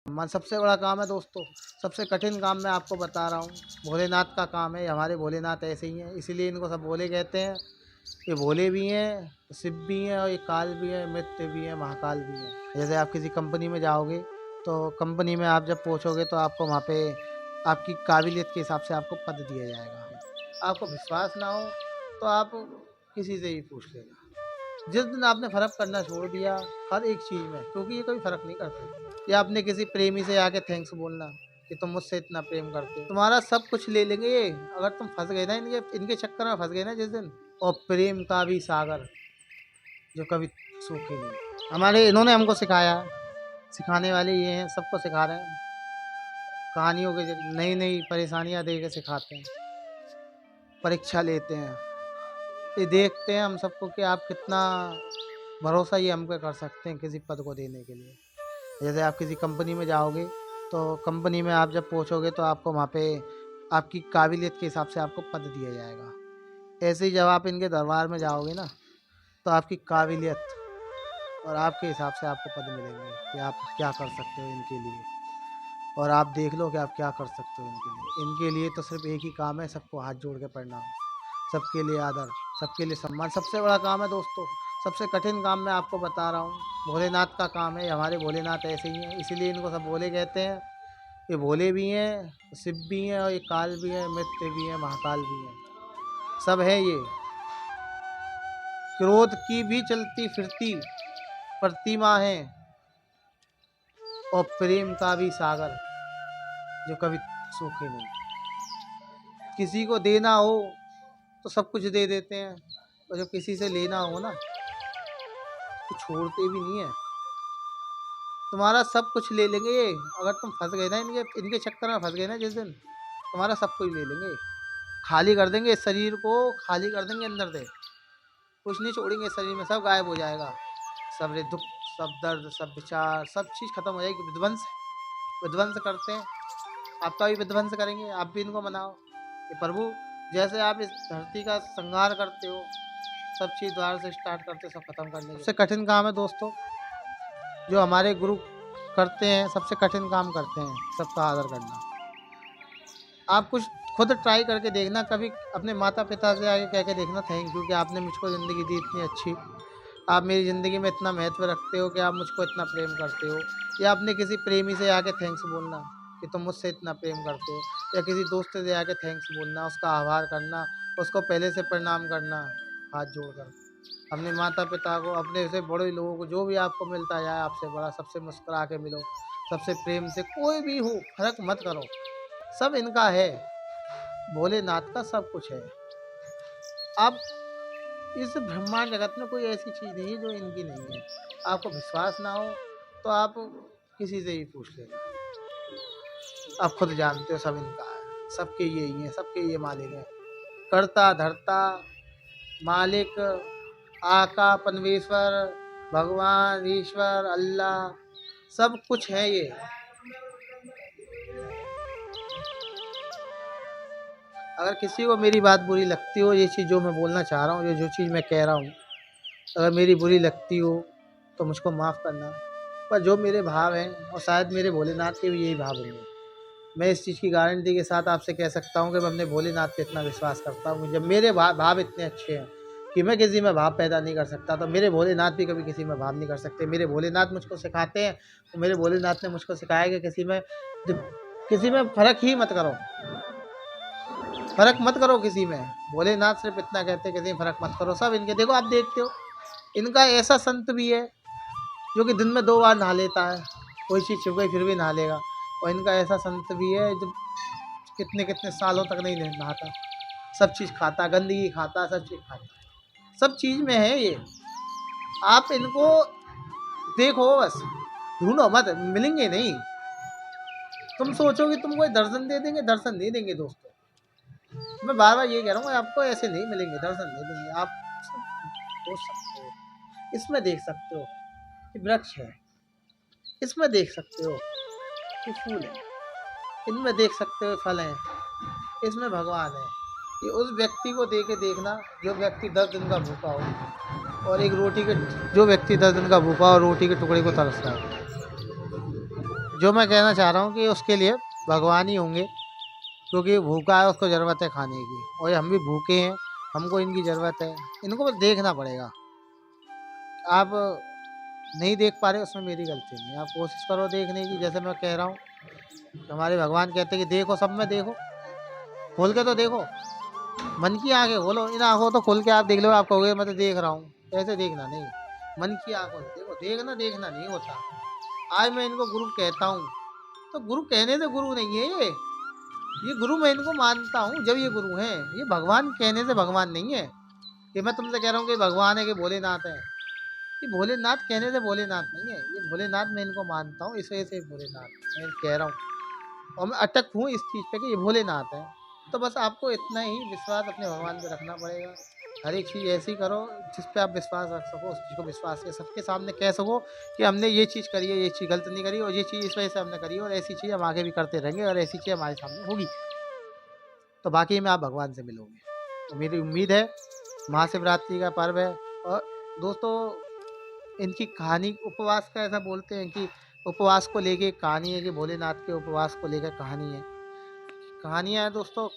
मन सबसे बड़ा काम है दोस्तों। सबसे कठिन काम मैं आपको बता रहा हूँ, भोलेनाथ का काम है। हमारे भोलेनाथ ऐसे ही हैं, इसीलिए इनको सब भोले कहते हैं। ये भोले भी हैं, शिव भी हैं और ये काल भी हैं, मृत्यु भी हैं, महाकाल भी हैं। जैसे आप किसी कंपनी में जाओगे तो कंपनी में आप जब पहुँचोगे तो आपको वहाँ पे आपकी काबिलियत के हिसाब से आपको पद दिया जाएगा। आपको विश्वास ना हो तो आप किसी से ही पूछ लेना। जिस दिन आपने फ़र्क करना छोड़ दिया हर एक चीज़ में, क्योंकि ये कोई फ़र्क नहीं करते, या आपने किसी प्रेमी से आके थैंक्स बोलना कि तुम मुझसे इतना प्रेम करते हो, तुम्हारा सब कुछ ले लेंगे ये। अगर तुम फंस गए ना इनके इनके चक्कर में फंस गए ना जिस दिन, और प्रेम का भी सागर जो कभी सूखे नहीं। हमारे इन्होंने हमको सिखाया, सिखाने वाले ये हैं, सबको सिखा रहे हैं। कहानियों के जरिए नई नई परेशानियां दे के सिखाते हैं, परीक्षा लेते हैं। ये देखते हैं हम सबको कि आप कितना भरोसा ये हम पे कर सकते हैं किसी पद को देने के लिए। जैसे आप किसी कंपनी में जाओगे तो कंपनी में आप जब पहुंचोगे तो आपको वहाँ पे आपकी काबिलियत के हिसाब से आपको पद दिया जाएगा। ऐसे ही जब आप इनके दरबार में जाओगे ना तो आपकी काबिलियत और आपके हिसाब से आपको पद मिलेंगे कि आप क्या कर सकते हो इनके लिए, और आप देख लो कि आप क्या कर सकते हो इनके लिए। इनके लिए तो सिर्फ एक ही काम है, सबको हाथ जोड़ के प्रणाम, सबके लिए आदर, सबके लिए सम्मान। सबसे बड़ा काम है दोस्तों। सबसे कठिन काम मैं आपको बता रहा हूँ, भोलेनाथ का काम है। हमारे भोलेनाथ ऐसे ही हैं, इसीलिए इनको सब भोले कहते हैं। ये भोले भी हैं, शिव भी हैं और ये काल भी हैं, मृत्यु भी हैं, महाकाल भी हैं, सब है ये। क्रोध की भी चलती फिरती प्रतिमा है और प्रेम का भी सागर जो कभी सूखे नहीं। किसी को देना हो तो सब कुछ दे देते हैं, और जब किसी से लेना हो ना तो छोड़ते भी नहीं है। तुम्हारा सब कुछ ले लेंगे ये। अगर तुम फंस गए ना इनके इनके चक्कर में फंस गए ना जिस दिन, तुम्हारा सब कुछ ले लेंगे, खाली कर देंगे। इस शरीर को खाली कर देंगे अंदर से, कुछ नहीं छोड़ेंगे शरीर में, सब गायब हो जाएगा। सब दुख, सब दर्द, सब विचार, सब चीज़ खत्म हो जाएगी। विध्वंस विध्वंस करते हैं, आपका भी विध्वंस करेंगे। आप भी इनको मनाओ कि प्रभु जैसे आप इस धरती का संहार करते हो, सब चीज़ द्वार से स्टार्ट करते सब खत्म करने की। सबसे कठिन काम है दोस्तों जो हमारे गुरु करते हैं, सबसे कठिन काम करते हैं, सबका आदर करना। आप कुछ खुद ट्राई करके देखना, कभी अपने माता पिता से आगे कह के देखना थैंक यू कि आपने मुझको ज़िंदगी दी इतनी अच्छी, आप मेरी ज़िंदगी में इतना महत्व रखते हो कि आप मुझको इतना प्रेम करते हो। या अपने किसी प्रेमी से आके थैंक्स बोलना कि तुम मुझसे इतना प्रेम करते हो, या किसी दोस्त से आके थैंक्स बोलना, उसका आभार करना, उसको पहले से प्रणाम करना हाथ जोड़कर। अपने माता पिता को, अपने से बड़े लोगों को, जो भी आपको मिलता जाए आपसे बड़ा, सबसे मुस्कुरा के मिलो, सबसे प्रेम से, कोई भी हो फर्क मत करो, सब इनका है। भोलेनाथ का सब कुछ है। आप इस ब्रह्मांड जगत में कोई ऐसी चीज़ नहीं है जो इनकी नहीं है। आपको विश्वास ना हो तो आप किसी से ही पूछ लेना, आप खुद जानते हो सब इनका है। सबके ये ही हैं, सबके ये मालिक हैं, करता धरता मालिक, आका, परमेश्वर, भगवान, ईश्वर, अल्लाह, सब कुछ है ये। अगर किसी को मेरी बात बुरी लगती हो, ये चीज़ जो मैं बोलना चाह रहा हूँ, ये जो चीज़ मैं कह रहा हूँ, अगर मेरी बुरी लगती हो तो मुझको माफ़ करना। पर जो मेरे भाव हैं, और शायद मेरे भोलेनाथ के भी यही भाव होंगे, मैं इस चीज़ की गारंटी के साथ आपसे कह सकता हूँ कि मैं अपने भोलेनाथ पे इतना विश्वास करता हूँ। जब मेरे भाव इतने अच्छे हैं कि मैं किसी में भाव पैदा नहीं कर सकता, तो मेरे भोलेनाथ भी कभी किसी में भाव नहीं कर सकते। मेरे भोलेनाथ मुझको सिखाते हैं, तो मेरे भोलेनाथ ने मुझको सिखाया कि किसी में फ़र्क ही मत करो, फ़र्क मत करो किसी में। भोलेनाथ सिर्फ इतना कहते हैं किसी में फ़र्क मत करो। सब इनके देखो, आप देखते हो इनका ऐसा संत भी है जो कि दिन में 2 बार नहा लेता है, कोई चीज़ छुप गई फिर भी नहा लेगा। और इनका ऐसा संत भी है जो कितने कितने सालों तक नहीं नहाता, सब चीज़ खाता, गंदगी खाता, सब चीज़ खाता, सब चीज़ में है ये। आप इनको देखो, बस ढूंढो मत, मिलेंगे नहीं। तुम सोचोगे तुमको ये दर्शन दे देंगे, दर्शन नहीं देंगे दोस्तों। मैं बार बार ये कह रहा हूँ, आपको ऐसे नहीं मिलेंगे, दर्शन नहीं देंगे। आप सोच सकते हो, इसमें देख सकते हो कि वृक्ष है, इसमें देख सकते हो कि फूल है, इनमें देख सकते हो फल हैं, इसमें भगवान है। ये उस व्यक्ति को दे के देखना जो व्यक्ति 10 दिन का भूखा हो, और एक रोटी के, जो व्यक्ति 10 दिन का भूखा और रोटी के टुकड़े को तरसता है। जो मैं कहना चाह रहा हूँ कि उसके लिए भगवान ही होंगे, क्योंकि भूखा है, उसको ज़रूरत है खाने की, और हम भी भूखे हैं, हमको इनकी ज़रूरत है। इनको बस देखना पड़ेगा। आप नहीं देख पा रहे, उसमें मेरी गलती नहीं है। आप कोशिश करो देखने की। जैसे मैं कह रहा हूँ, हमारे भगवान कहते हैं कि देखो, सब में देखो, खोल के तो देखो, मन की आंखें खोलो। इन आंखों तो खोल के आप देख लो, आप कहोगे मैं तो देख रहा हूँ, ऐसे देखना नहीं, मन की आंखों से देखो। देखना देखना नहीं होता। आज मैं इनको गुरु कहता हूँ, तो गुरु कहने से गुरु नहीं है ये गुरु मैं इनको मानता हूँ जब ये गुरु हैं। ये भगवान कहने से भगवान नहीं है। ये मैं तुमसे कह रहा हूँ कि भगवान है कि भोलेनाथ है, ये भोलेनाथ कहने से भोलेनाथ नहीं है। ये भोलेनाथ मैं इनको मानता हूँ, इस वजह से भोलेनाथ मैं कह रहा हूँ, और मैं अटक हूँ इस चीज़ पे कि ये भोलेनाथ है। तो बस आपको इतना ही विश्वास अपने भगवान पे रखना पड़ेगा। हर एक चीज़ ऐसी करो जिस पे आप विश्वास रख सको, उस चीज़ को विश्वास के सबके सामने कह सको कि हमने ये चीज़ करी है, ये चीज़ गलत नहीं करी, और ये चीज़ इस वजह से हमने करी है, और ऐसी चीज़ हम आगे भी करते रहेंगे, और ऐसी चीज़ हमारे सामने होगी। तो बाकी में आप भगवान से मिलोगे। तो मेरी उम्मीद है, महाशिवरात्रि का पर्व है, और दोस्तों इनकी कहानी उपवास का ऐसा बोलते हैं कि उपवास को लेके एक कहानी है, कि भोलेनाथ के उपवास को लेकर कहानी है। कहानियाँ हैं दोस्तों,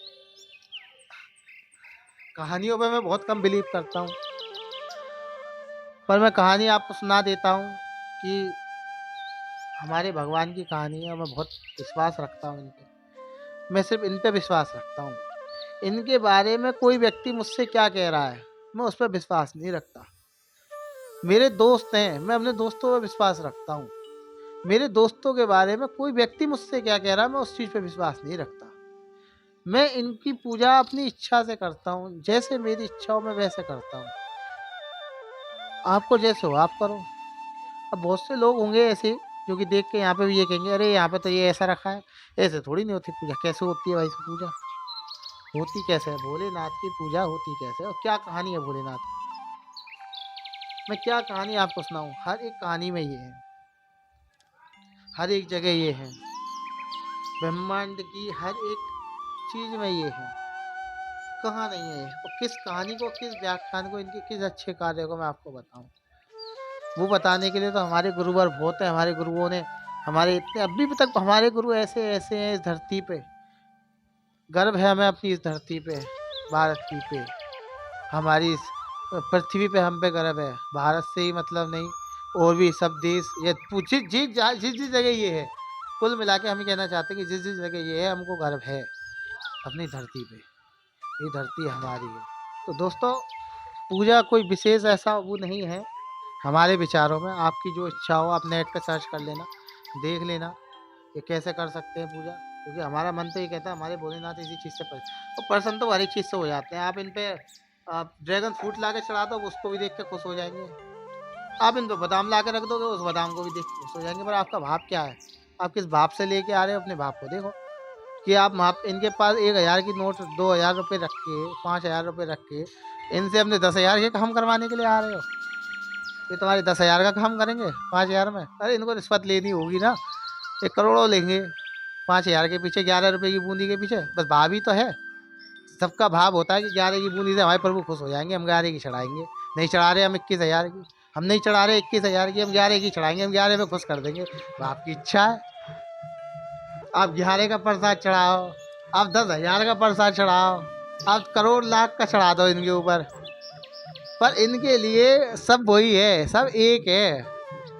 कहानियों पे मैं बहुत कम बिलीव करता हूँ, पर मैं कहानी आपको सुना देता हूँ कि हमारे भगवान की कहानी है, और मैं बहुत विश्वास रखता हूँ इन पे। मैं सिर्फ इन पे विश्वास रखता हूँ। इनके बारे में कोई व्यक्ति मुझसे क्या कह रहा है, मैं उस पर विश्वास नहीं रखता। मेरे दोस्त हैं, मैं अपने दोस्तों पर विश्वास रखता हूँ। मेरे दोस्तों के बारे में कोई व्यक्ति मुझसे क्या कह रहा है, मैं उस चीज़ पे विश्वास नहीं रखता। मैं इनकी पूजा अपनी इच्छा से करता हूँ, जैसे मेरी इच्छा हो मैं वैसे करता हूँ। आपको जैसे हो आप करो। अब बहुत से लोग होंगे ऐसे जो कि देख के यहाँ पे भी ये कहेंगे, अरे यहाँ पे तो ये ऐसा रखा है, ऐसे थोड़ी नहीं होती पूजा। कैसे होती है भाई से पूजा? होती कैसे है भोलेनाथ की पूजा? होती कैसे है, और क्या कहानी है भोलेनाथ की? मैं क्या कहानी आपको सुनाऊँ? हर एक कहानी में ये है, हर एक जगह ये है, ब्रह्मांड की हर एक चीज़ में ये है। कहाँ नहीं है? और किस कहानी को, किस व्याख्यान को, इनके किस अच्छे कार्य को मैं आपको बताऊँ? वो बताने के लिए तो हमारे गुरुवर बहुत हैं। हमारे गुरुओं ने हमारे इतने अभी भी तक हमारे गुरु ऐसे ऐसे हैं इस धरती पे। गर्व है हमें अपनी इस धरती पे, भारत की पे, हमारी इस पृथ्वी पे हम पे गर्व है। भारत से ही मतलब नहीं, और भी सब देश, ये जिस जिस जिस जगह ये है, कुल मिला के हम ही कहना चाहते हैं कि जिस जिस जगह ये है, हमको गर्व है अपनी धरती पे। ये धरती हमारी है। तो दोस्तों, पूजा कोई विशेष ऐसा वो नहीं है हमारे विचारों में। आपकी जो इच्छा हो आप नेट पे सर्च कर लेना, देख लेना कि कैसे कर सकते हैं पूजा, क्योंकि हमारा मन तो ये कहता है हमारे भोलेनाथ इसी चीज़ से और प्रसन्न तो हर एक चीज़ से हो जाते हैं। आप इन पे आप ड्रैगन फ्रूट ला के चढ़ा दो, उसको भी देख के खुश हो जाएंगे। आप इन पे बादाम ला के रख दोगे, उस बादाम को भी देख के खुश हो जाएंगे। पर आपका भाव क्या है? आप किस भाव से लेके आ रहे हो? अपने भाव को देखो कि आप इनके पास 1000 की नोट 2000 रुपये रख के, 5000 रुपये रख के, इनसे अपने 10,000 के काम करवाने के लिए आ रहे हो। ये तुम्हारे 10,000 का काम करेंगे 5,000 में? अरे इनको रिश्वत लेनी होगी ना, ये करोड़ों लेंगे 5,000 के पीछे, 11 रुपये की बूंदी के पीछे। बस भाव ही तो है, सबका भाव होता है कि 11 की बूंदी से हमारे प्रभु खुश हो जाएंगे, हम 11 की चढ़ाएंगे। नहीं चढ़ा रहे हम 21,000 की, हम नहीं चढ़ा रहे 21,000 की, हम 11 की चढ़ाएंगे, हम 11 में खुश कर देंगे। तो आपकी इच्छा है, आप 11 का प्रसाद चढ़ाओ, आप 10,000 का प्रसाद चढ़ाओ, आप करोड़ लाख का चढ़ा दो इनके ऊपर, पर इनके लिए सब वही है, सब एक है।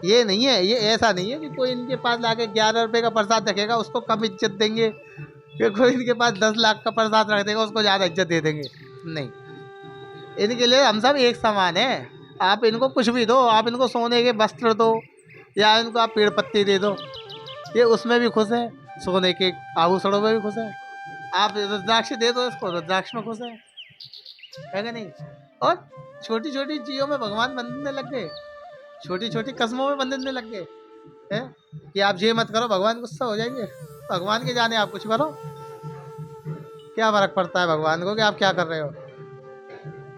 ये नहीं है, ये ऐसा नहीं है कि कोई इनके पास लाके 11 रुपये का प्रसाद रखेगा उसको कम इज्जत देंगे, कि कोई इनके पास 10 लाख का प्रसाद रख देगा उसको ज़्यादा इज्जत दे देंगे। नहीं, इनके लिए हम सब एक समान है। आप इनको कुछ भी दो, आप इनको सोने के वस्त्र दो, या इनको आप पेड़ पत्ती दे दो, ये उसमें भी खुश है, सोने के आभूषणों में भी खुश है। आप रुद्राक्ष दे दो इसको, रुद्राक्ष में खुश है कि नहीं? और छोटी छोटी चीज़ों में भगवान बंधने लग गए, छोटी छोटी कस्मों में बंधने लग गए हैं कि आप ये मत करो भगवान गुस्सा हो जाएंगे। भगवान के जाने आप कुछ करो, क्या फर्क पड़ता है भगवान को कि आप क्या कर रहे हो?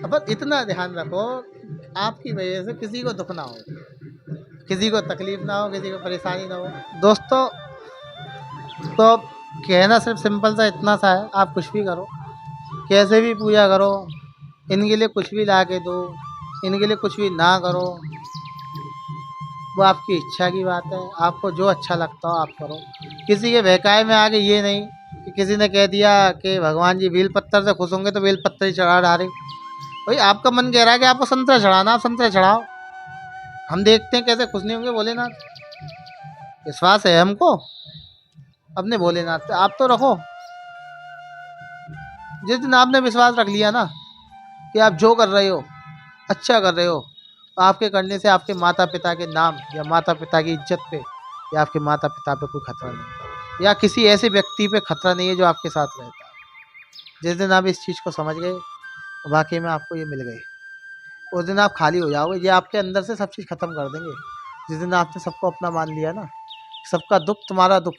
अब इतना ध्यान रखो आपकी वजह से किसी को दुख ना हो, किसी को तकलीफ ना हो, किसी को परेशानी ना हो। दोस्तों, तो कहना सिर्फ सिंपल सा इतना सा है, आप कुछ भी करो, कैसे भी पूजा करो, इनके लिए कुछ भी ला के दो, इनके लिए कुछ भी ना करो, वो आपकी इच्छा की बात है, आपको जो अच्छा लगता हो आप करो। किसी के बहकावे में आके ये नहीं कि किसी ने कह दिया कि भगवान जी बेल पत्थर से खुश होंगे तो बेल पत्थर ही चढ़ा डाले। भाई आपका मन कह रहा है कि आपको संतरा चढ़ाना, आप संतरा चढ़ाओ। हम देखते हैं कैसे खुश नहीं होंगे भोलेनाथ। विश्वास है हमको अपने भोलेनाथ पे, आप तो रखो। जिस दिन आपने विश्वास रख लिया ना कि आप जो कर रहे हो अच्छा कर रहे हो, तो आपके करने से आपके माता पिता के नाम या माता पिता की इज्जत पे या आपके माता पिता पे कोई खतरा नहीं, या किसी ऐसे व्यक्ति पे खतरा नहीं है जो आपके साथ रहता है। जिस दिन आप इस चीज़ को समझ गए, वाकई में आपको ये मिल गई, उस दिन आप खाली हो जाओगे। ये आपके अंदर से सब चीज़ खत्म कर देंगे। जिस दिन आपने सबको अपना मान लिया ना, सबका दुख तुम्हारा दुख,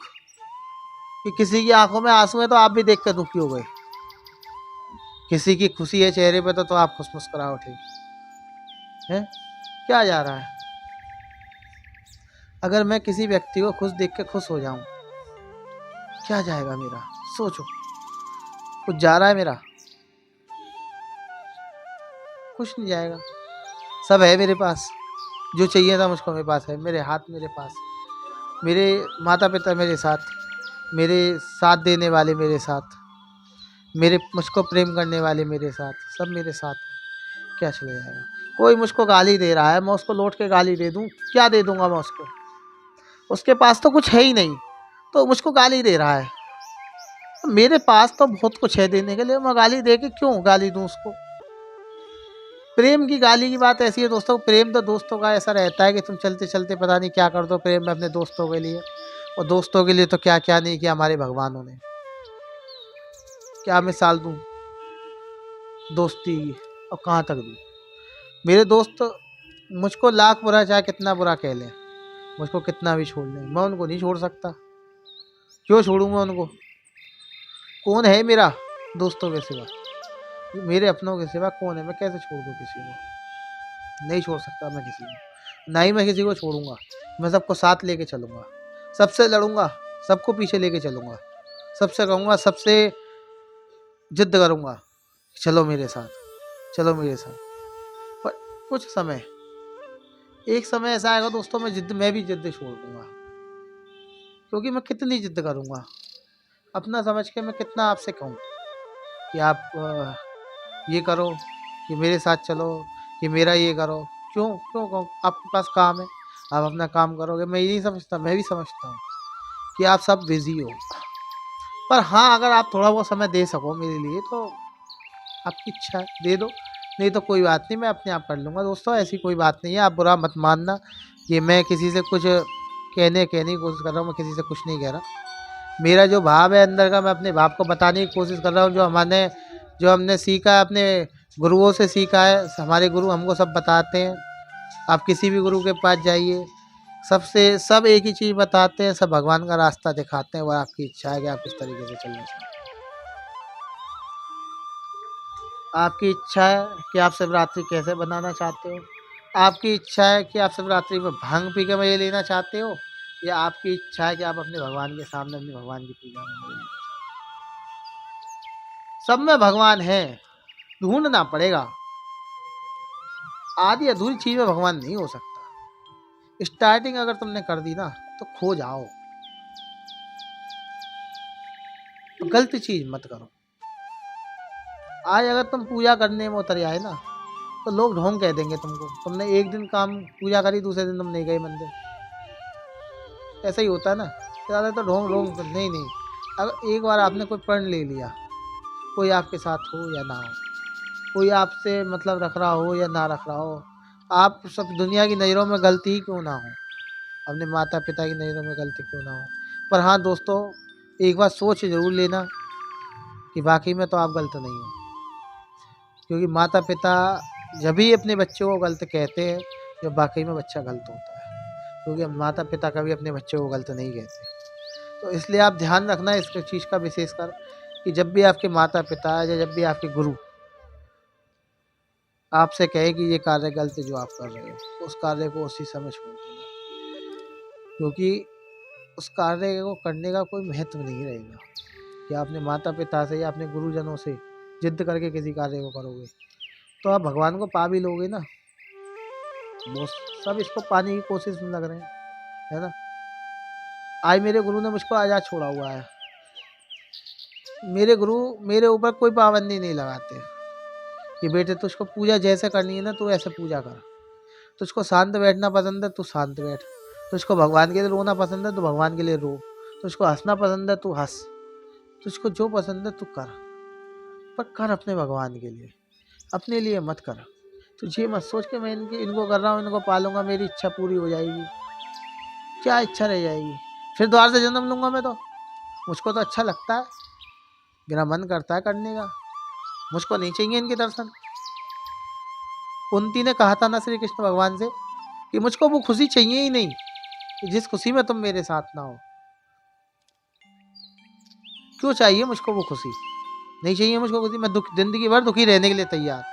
कि किसी की आंखों में आंसू है तो आप भी देख कर दुखी हो गए, किसी की खुशी है चेहरे पे तो आप खुश मुस्कुरा उठे हैं। क्या जा रहा है? अगर मैं किसी व्यक्ति को खुश देख के खुश हो जाऊं, क्या जाएगा मेरा? सोचो, कुछ जा रहा है मेरा? कुछ नहीं जाएगा। सब है मेरे पास, जो चाहिए था मुझको मेरे पास है, मेरे हाथ मेरे पास, मेरे माता पिता मेरे साथ, मेरे साथ देने वाले मेरे साथ, मेरे मुझको प्रेम करने वाले मेरे साथ, सब मेरे साथ हैं। क्या चला जाएगा? कोई मुझको गाली दे रहा है, मैं उसको लौट के गाली दे दूं? क्या दे दूंगा मैं उसको? उसके पास तो कुछ है ही नहीं, तो मुझको गाली दे रहा है। मेरे पास तो बहुत कुछ है देने के लिए, मैं गाली दे के क्यों गाली दूं उसको? प्रेम की गाली की बात ऐसी है दोस्तों, प्रेम तो दोस्तों का ऐसा रहता है कि तुम चलते चलते पता नहीं क्या कर दो प्रेम में अपने दोस्तों के लिए, और दोस्तों के लिए तो क्या क्या नहीं किया हमारे भगवानों ने। क्या मिसाल दूं दोस्ती की, और कहाँ तक दूं? मेरे दोस्त मुझको लाख बुरा चाहे कितना बुरा कह लें, मुझको कितना भी छोड़ लें, मैं उनको नहीं छोड़ सकता। क्यों छोड़ूं मैं उनको? कौन है मेरा दोस्तों के सिवा? मेरे अपनों के सिवा कौन है? मैं कैसे छोड़ दूं किसी को? नहीं छोड़ सकता मैं किसी को, ना ही मैं किसी को छोड़ूंगा। मैं सबको साथ लेके चलूंगा, सबसे लड़ूंगा, सबको पीछे लेके चलूंगा, सबसे कहूंगा, सबसे जिद करूंगा, चलो मेरे साथ, चलो मेरे साथ। पर कुछ समय, एक समय ऐसा आएगा दोस्तों, मैं भी जिद छोड़ दूंगा। क्योंकि मैं कितनी जिद करूंगा, अपना समझ के मैं कितना आपसे कहूँ कि आप ये करो, कि मेरे साथ चलो, कि मेरा ये करो। क्यों क्यों कहूँ? आपके पास काम है, आप अपना काम करोगे। मैं ये नहीं समझता, मैं भी समझता हूँ कि आप सब बिजी हो, पर हाँ अगर आप थोड़ा बहुत समय दे सको मेरे लिए तो आपकी इच्छा है दे दो, नहीं तो कोई बात नहीं, मैं अपने आप कर लूँगा। दोस्तों ऐसी कोई बात नहीं है, आप बुरा मत मानना कि मैं किसी से कुछ कहने की कोशिश कर रहा हूँ। मैं किसी से कुछ नहीं कह रहा, मेरा जो भाव है अंदर का, मैं अपने भाव को बताने की कोशिश कर रहा हूँ। जो हमने सीखा है, अपने गुरुओं से सीखा है। हमारे गुरु हमको सब बताते हैं, आप किसी भी गुरु के पास जाइए, सब एक ही चीज़ बताते हैं, सब भगवान का रास्ता दिखाते हैं। वह आपकी इच्छा है कि आप किस तरीके से चलना चाहते हैं। आपकी इच्छा है कि आप शिवरात्रि कैसे बनाना चाहते हो। आपकी इच्छा है कि आप शिवरात्रि में भांग पी के मज़े लेना चाहते हो, या आपकी इच्छा है कि आप अपने भगवान के सामने अपने भगवान की पूजा में मज़े लेना चाहते हो। सब में भगवान है, ढूंढना पड़ेगा। आधी अधूरी चीज़ में भगवान नहीं हो सकता। स्टार्टिंग अगर तुमने कर दी ना तो खो जाओ। गलत चीज़ मत करो। आज अगर तुम पूजा करने में उतर आए ना, तो लोग ढोंग कह देंगे तुमको। तुमने एक दिन काम पूजा करी, दूसरे दिन तुम नहीं गए मंदिर। ऐसा ही होता है ना, ज़्यादा तो ढोंग ढोंग नहीं नहीं। अगर एक बार आपने कोई प्रण ले लिया, कोई आपके साथ हो या ना हो, कोई आपसे मतलब रख रहा हो या ना रख रहा हो, आप सब दुनिया की नज़रों में गलती ही क्यों ना हो, अपने माता पिता की नज़रों में गलती क्यों ना हो, पर हाँ दोस्तों एक बार सोच ज़रूर लेना कि वाकई में तो आप गलत नहीं हो। क्योंकि माता पिता जब भी अपने बच्चों को गलत कहते हैं जब वाकई में बच्चा गलत होता है, क्योंकि माता पिता कभी अपने बच्चों को गलत नहीं कहते। तो इसलिए आप ध्यान रखना इस चीज़ का विशेषकर, कि जब भी आपके माता पिता या जब भी आपके गुरु आपसे कहे कि ये कार्य गलत है जो आप कर रहे हो, उस कार्य को उसी समय छोड़ देना। क्योंकि उस कार्य को करने का कोई महत्व नहीं रहेगा कि आपने माता पिता से या अपने गुरुजनों से जिद करके किसी कार्य को करोगे, तो आप भगवान को पा भी लोगे ना, वो सब इसको पाने की कोशिश में लग रहे हैं, है ना। आज मेरे गुरु ने मुझको आज़ाद छोड़ा हुआ है। मेरे गुरु मेरे ऊपर कोई पाबंदी नहीं लगाते कि बेटे तुझको पूजा जैसे करनी है ना तू ऐसे पूजा कर, तुझको शांत बैठना पसंद है तू शांत बैठ, तुझको भगवान के लिए रोना पसंद है तो भगवान के लिए रो, तुझको हंसना पसंद है तू हंस, तुझको जो पसंद है तू कर, पर कर अपने भगवान के लिए, अपने लिए मत कर। तुझे मत सोच के मैं इनको कर रहा हूँ, इनको पालूंगा मेरी इच्छा पूरी हो जाएगी, क्या इच्छा रह जाएगी, फिर दोबारा से जन्म लूंगा मैं तो। मुझको तो अच्छा लगता है, मेरा मन करता है करने का, मुझको नहीं चाहिए इनके दर्शन। कुंती ने कहा था ना श्री कृष्ण भगवान से कि मुझको वो खुशी चाहिए ही नहीं कि जिस खुशी में तुम मेरे साथ ना हो। क्यों चाहिए मुझको वो खुशी? नहीं चाहिए मुझको खुशी, मैं जिंदगी भर दुखी रहने के लिए तैयार,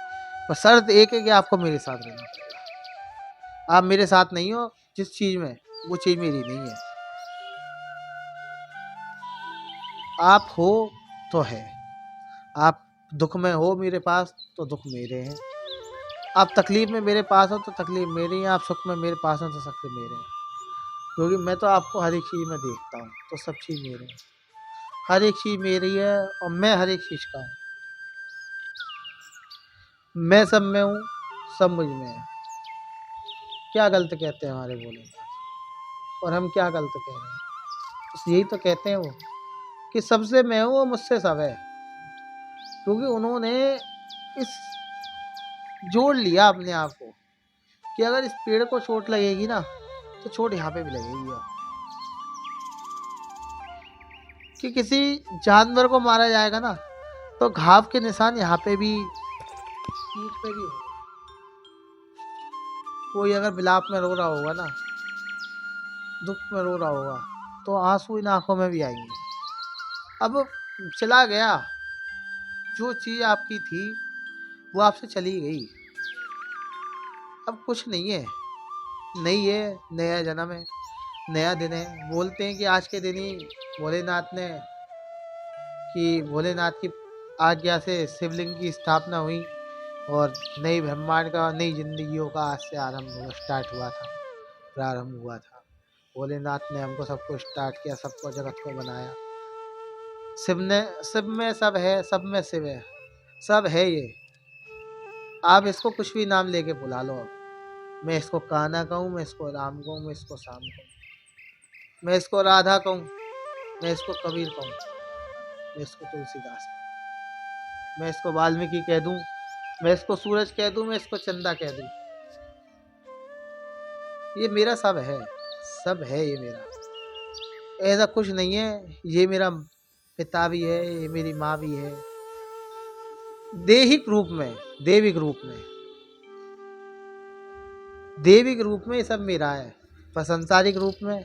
पर शर्त एक है कि आपको मेरे साथ रहना पड़ेगा। आप मेरे साथ नहीं हो जिस चीज में, वो चीज मेरी नहीं है। आप हो तो है, आप दुख में हो मेरे पास तो दुख मेरे हैं, आप तकलीफ में मेरे पास हो तो तकलीफ मेरी है, आप सुख में मेरे पास हो तो सुख मेरे हैं। क्योंकि मैं तो आपको हर एक चीज़ में देखता हूँ, तो सब चीज़ मेरे है, हर एक चीज़ मेरी है और मैं हर एक चीज़ का हूँ। मैं सब में हूँ, सब मुझ में है। क्या गलत कहते हैं हमारे बोले, और हम क्या गलत कह रहे हैं? बस यही तो कहते हैं वो कि सबसे मैं हूँ और मुझसे सब है। क्योंकि उन्होंने इस जोड़ लिया अपने आप को कि अगर इस पेड़ को चोट लगेगी ना तो चोट यहाँ पे भी लगेगी। कि किसी जानवर को मारा जाएगा ना तो घाव के निशान यहाँ पे भी, पीठ पे भी होंगे। कोई अगर विलाप में रो रहा होगा ना, दुख में रो रहा होगा, तो आंसू इन आंखों में भी आएंगे। अब चला गया, जो चीज़ आपकी थी वो आपसे चली गई, अब कुछ नहीं है, नहीं है, नया जन्म है, नया दिन है। बोलते हैं कि आज के दिन ही भोलेनाथ की आज्ञा से शिवलिंग की स्थापना हुई और नई ब्रह्मांड का, नई जिंदगियों का आज से स्टार्ट हुआ था, प्रारंभ हुआ था। भोलेनाथ ने हमको सबको स्टार्ट किया, सबको जगत को बनाया। शिव में सब है, सब में शिव है, सब है ये। आप इसको कुछ भी नाम लेके बुला लो। मैं इसको कान्हा कहूँ, मैं इसको राम कहूँ, मैं इसको श्याम कहूँ, मैं इसको राधा कहूँ, मैं इसको कबीर कहूँ, मैं इसको तुलसीदास कहूँ, मैं इसको वाल्मीकि कह दूँ, मैं इसको सूरज कह दूँ, मैं इसको चंदा कह दूँ, ये मेरा सब है, सब है ये मेरा। ऐसा कुछ नहीं है, ये मेरा पिता भी है, ये मेरी माँ भी है, देहिक रूप में, देविक रूप में, देविक रूप में ये सब मेरा है। पर सांसारिक रूप में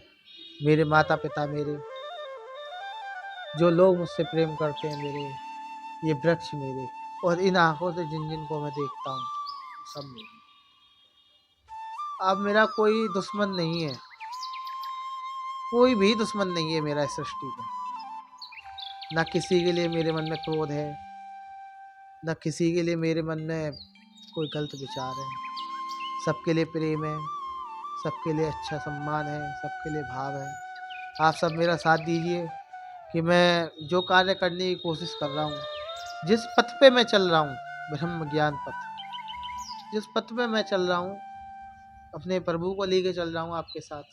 मेरे माता पिता, मेरे जो लोग मुझसे प्रेम करते हैं, मेरे ये वृक्ष मेरे, और इन आंखों से जिन जिन को मैं देखता हूँ सब मेरे। अब मेरा कोई दुश्मन नहीं है, कोई भी दुश्मन नहीं है मेरा इस सृष्टि में। ना किसी के लिए मेरे मन में क्रोध है, न किसी के लिए मेरे मन में कोई गलत विचार है। सबके लिए प्रेम है, सबके लिए अच्छा सम्मान है, सबके लिए भाव है। आप सब मेरा साथ दीजिए कि मैं जो कार्य करने की कोशिश कर रहा हूँ, जिस पथ पे मैं चल रहा हूँ, ब्रह्म ज्ञान पथ, जिस पथ पे मैं चल रहा हूँ, अपने प्रभु को लेके चल रहा हूँ आपके साथ।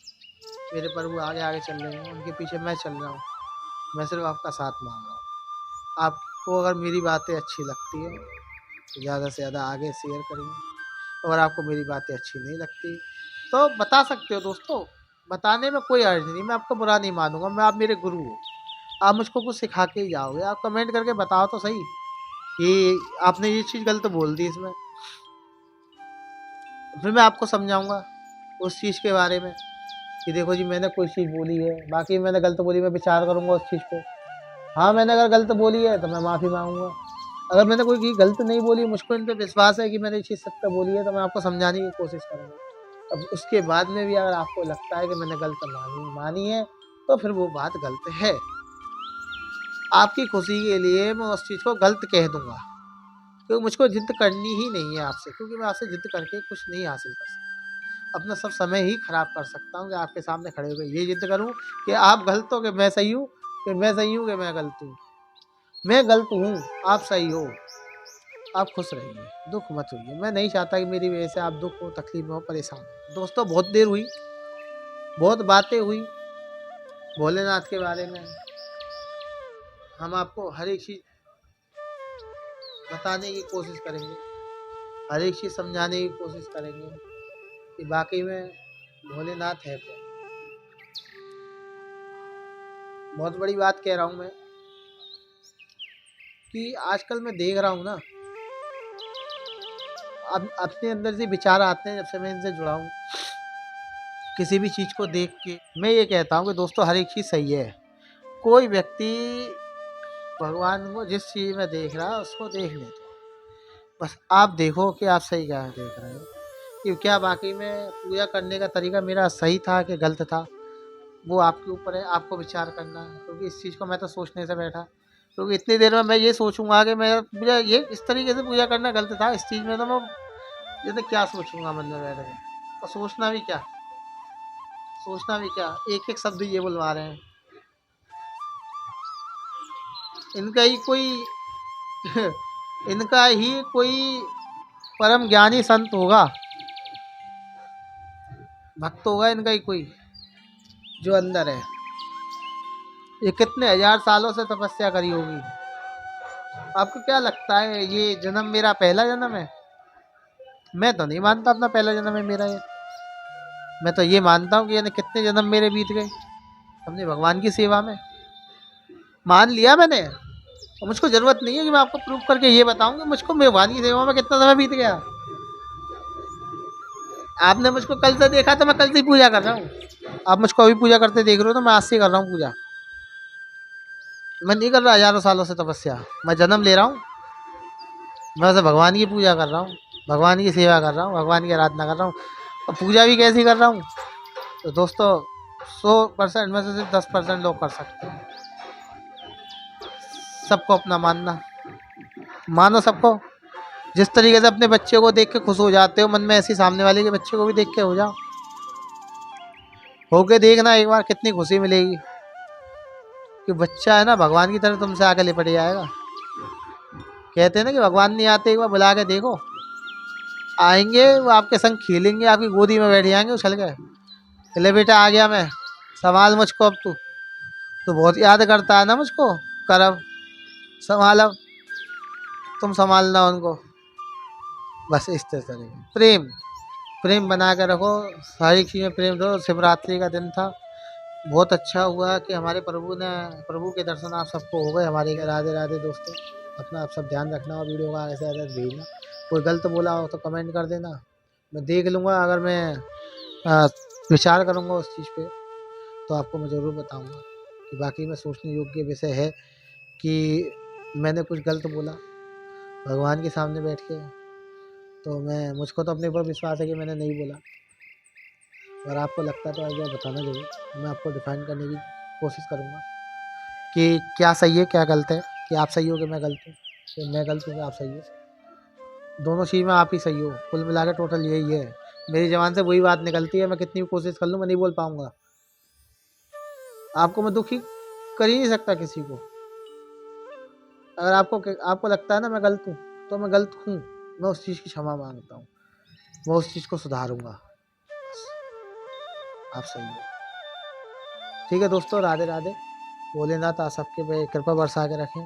मेरे प्रभु आगे आगे चल रहे हैं, उनके पीछे मैं चल रहा हूँ। मैं सिर्फ आपका साथ मांग रहा हूँ। आपको अगर मेरी बातें अच्छी लगती है तो ज़्यादा से ज़्यादा आगे शेयर करिए। अगर आपको मेरी बातें अच्छी नहीं लगती तो बता सकते हो दोस्तों, बताने में कोई अर्ज नहीं, मैं आपको बुरा नहीं मानूंगा। मैं, आप मेरे गुरु हो, आप मुझको कुछ सिखा के ही जाओगे। आप कमेंट करके बताओ तो सही कि आपने ये चीज़ गलत बोल दी इसमें, फिर मैं आपको समझाऊंगा उस चीज़ के बारे में कि देखो जी मैंने कोई चीज़ बोली है, बाकी मैंने गलत बोली, मैं विचार करूंगा उस चीज़ पे। हाँ, मैंने अगर गलत बोली है तो मैं माफ़ी मांगूंगा। अगर मैंने कोई चीज़ गलत नहीं बोली, मुझको इन पे विश्वास है कि मैंने ये चीज़ सत्य बोली है, तो मैं आपको समझाने की कोशिश करूँगा। अब उसके बाद में भी अगर आपको लगता है कि मैंने गलत मानी है तो फिर वो बात गलत है। आपकी खुशी के लिए मैं उस चीज़ को गलत कह दूंगा, क्योंकि मुझको जिद करनी ही नहीं है आपसे, क्योंकि मैं आपसे जिद करके कुछ नहीं हासिल कर सकता। अपना सब समय ही खराब कर सकता हूँ कि आपके सामने खड़े होकर ये जिद करूँ कि आप गलत हो कि मैं सही हूँ, कि मैं सही हूँ कि मैं गलत हूँ। मैं गलत हूँ, आप सही हो। आप खुश रहिए, दुख मत होइए। मैं नहीं चाहता कि मेरी वजह से आप दुख हो, तकलीफ में हो, परेशान हो। दोस्तों बहुत देर हुई, बहुत बातें हुई भोलेनाथ के बारे में। हम आपको हर एक चीज़ बताने की कोशिश करेंगे, हर एक चीज़ समझाने की कोशिश करेंगे कि वाकई में भोलेनाथ है क्या। बहुत बड़ी बात कह रहा हूँ मैं कि आजकल मैं देख रहा हूँ ना, अब अपने अंदर से विचार आते हैं जब से मैं इनसे जुड़ा हूँ। किसी भी चीज़ को देख के मैं ये कहता हूँ कि दोस्तों हर एक चीज़ सही है। कोई व्यक्ति भगवान को जिस चीज़ में देख रहा है उसको देखने दो। बस आप देखो कि आप सही क्या देख रहे हो, कि क्या वाकई में पूजा करने का तरीका मेरा सही था कि गलत था। वो आपके ऊपर है, आपको विचार करना है। क्योंकि इस चीज़ को मैं तो सोचने से बैठा, क्योंकि इतनी देर में मैं ये सोचूंगा कि मैं पूजा ये इस तरीके से पूजा करना गलत था, इस चीज़ में तो मैं ये तो क्या सोचूंगा मन में बैठ के। और सोचना भी क्या, सोचना भी क्या, एक एक शब्द ये बुलवा रहे हैं। इनका ही कोई इनका ही कोई परम ज्ञानी संत होगा, भक्त होगा इनका ही कोई जो अंदर है। ये कितने हजार सालों से तपस्या करी होगी। आपको क्या लगता है ये जन्म मेरा पहला जन्म है? मैं तो नहीं मानता अपना पहला जन्म है मेरा ये। मैं तो ये मानता हूँ कि यानी कितने जन्म मेरे बीत गए अपने भगवान की सेवा में। मान लिया मैंने, और मुझको जरूरत नहीं है कि मैं आपको प्रूफ करके ये बताऊं कि मुझको भगवान की सेवा में कितना समय बीत गया। आपने मुझको कल से देखा तो मैं कल से ही पूजा कर रहा हूँ। आप मुझको अभी पूजा करते देख रहे हो तो मैं आज से कर रहा हूँ पूजा। मैं नहीं कर रहा हजारों सालों से तपस्या। मैं जन्म ले रहा हूँ, मैं तो भगवान की पूजा कर रहा हूँ, भगवान की सेवा कर रहा हूँ, भगवान की आराधना कर रहा हूँ। और पूजा भी कैसी कर रहा हूँ तो दोस्तों 100% में से सिर्फ 10% लोग कर सकते हैं। सबको अपना मानना, मानो सबको। जिस तरीके से अपने बच्चे को देख के खुश हो जाते हो मन में, ऐसी सामने वाले के बच्चे को भी देख के हो जाओ। होके देखना एक बार, कितनी खुशी मिलेगी कि बच्चा है ना भगवान की तरह तुमसे आके लिपट जाएगा। कहते हैं ना कि भगवान नहीं आते, एक बार बुला के देखो। आएंगे वो आपके संग खेलेंगे, आपकी गोदी में बैठ जाएंगे उछल के। ले बेटा आ गया मैं, संभाल मुझको अब तू बहुत याद करता है ना मुझको, कर अब संभाल, अब तुम संभालना उनको। बस इस तरह से प्रेम, प्रेम बना के रखो, सारी चीज़ में प्रेम रहो। शिवरात्रि का दिन था, बहुत अच्छा हुआ कि हमारे प्रभु के दर्शन आप सबको हो गए हमारे। राधे राधे दोस्तों, अपना आप सब ध्यान रखना और वीडियो को आगे से आगे भेजना। कोई गलत बोला हो तो कमेंट कर देना, मैं देख लूँगा। अगर मैं आ, विचार करूँगा उस चीज़ पे तो आपको मैं ज़रूर बताऊँगा कि बाकी में सोचने योग्य विषय है कि मैंने कुछ गलत बोला भगवान के सामने बैठ के। तो मैं मुझको तो अपने ऊपर विश्वास है कि मैंने नहीं बोला। अगर आपको लगता है तो एक बार बताना ज़रूर, मैं आपको डिफाइन करने की कोशिश करूँगा कि क्या सही है क्या गलत है, कि आप सही हो कि मैं गलत हूँ, कि मैं गलत हूँ कि आप सही हो। दोनों चीज़ में आप ही सही हो, कुल मिला के टोटल यही है। मेरी ज़बान से वही बात निकलती है, मैं कितनी भी कोशिश कर लूँ मैं नहीं बोल पाऊँगा। आपको मैं दुखी कर ही नहीं सकता किसी को। अगर आपको लगता है ना मैं गलत हूँ तो मैं गलत हूँ, मैं उस चीज़ की क्षमा मांगता हूँ, मैं उस चीज़ को सुधारूँगा। बस आप सही हो। ठीक है दोस्तों, राधे राधे। भोलेनाथ आप सबके पे कृपा बरसा के रखें।